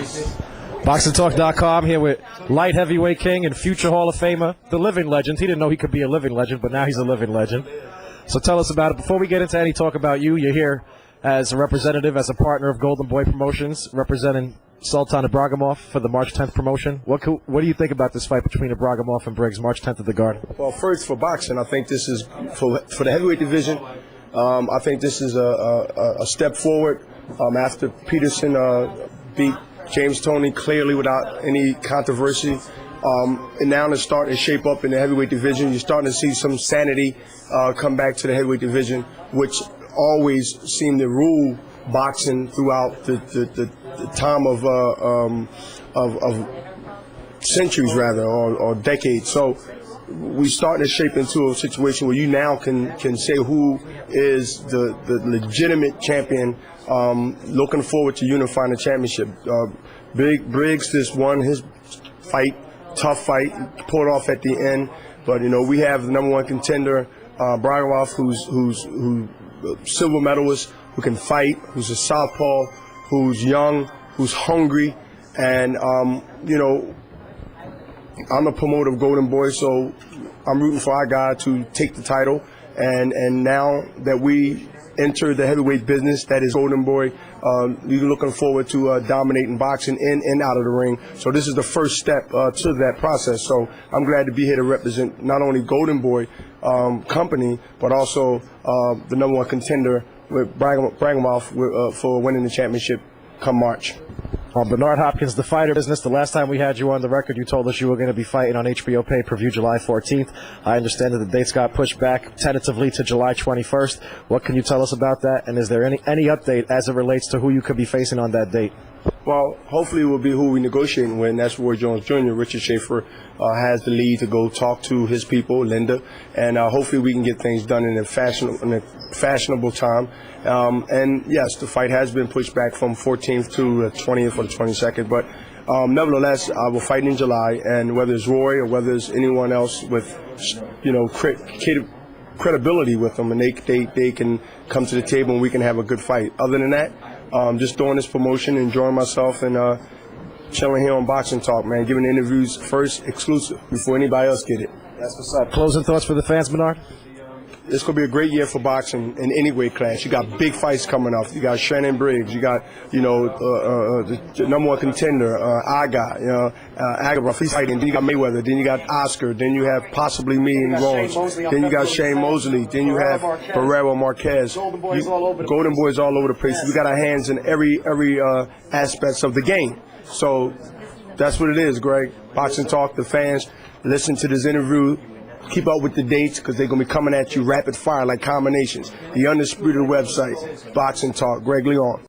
Boxingtalk.com here with light heavyweight king and future Hall of Famer, the living legend. He didn't know he could be a living legend, but now he's a living legend. So tell us about it. Before we get into any talk about you, you're here as a representative, as a partner of Golden Boy Promotions, representing Sultan Ibragimov for the March 10th promotion. What do you think about this fight between Ibragimov and Briggs, March 10th at the Garden? Well, first, for boxing, I think this is, for the heavyweight division, I think this is a step forward after Peterson beat James Toney clearly without any controversy. And now it's starting to shape up in the heavyweight division. You're starting to see some sanity come back to the heavyweight division, which always seemed to rule boxing throughout the time of centuries, rather, or decades. So we're starting to shape into a situation where you now can say who is the legitimate champion. Looking forward to unifying the championship. Briggs just won his fight, tough fight, pulled off at the end. But we have the number one contender, Ibragimov, who's silver medalist, who can fight, who's a southpaw, who's young, who's hungry, and I'm a promoter of Golden Boy, so I'm rooting for our guy to take the title. And now that we enter the heavyweight business that is Golden Boy, we're looking forward to dominating boxing in and out of the ring. So this is the first step to that process. So I'm glad to be here to represent not only Golden Boy company, but also the number one contender with Ibragimov for winning the championship come March. Bernard Hopkins, the fighter business. The last time we had you on the record, you told us you were going to be fighting on HBO pay-per-view July 14th. I understand that the dates got pushed back tentatively to July 21st. What can you tell us about that? And is there any update as it relates to who you could be facing on that date? Well, hopefully it will be who we're negotiating with, and that's Roy Jones Jr. Richard Schaefer has the lead to go talk to his people, Linda, and hopefully we can get things done in a fashionable time. And yes, the fight has been pushed back from 14th to 20th or the 22nd, but nevertheless, I will fight in July, and whether it's Roy or whether it's anyone else with, credibility with them, and they can come to the table and we can have a good fight. Other than that, just doing this promotion, enjoying myself, and chilling here on Boxing Talk, man. Giving interviews first, exclusive, before anybody else get it. That's what's up. Closing thoughts for the fans, Bernard? It's going to be a great year for boxing in any weight class. You got big fights coming up. You got Shannon Briggs. You got, the number one contender, Edgar, he's fighting. Then you got Mayweather. Then you got Oscar. Then you have possibly me and Rose. Then you got Shane Mosley. Then you have Barrero Marquez. Golden Boys all over the place. We got our hands in every aspects of the game. So that's what it is, Greg. Boxing Talk, the fans, listen to this interview. Keep up with the dates because they're going to be coming at you rapid fire like combinations. The Undisputed website, Boxing Talk, Greg Leon.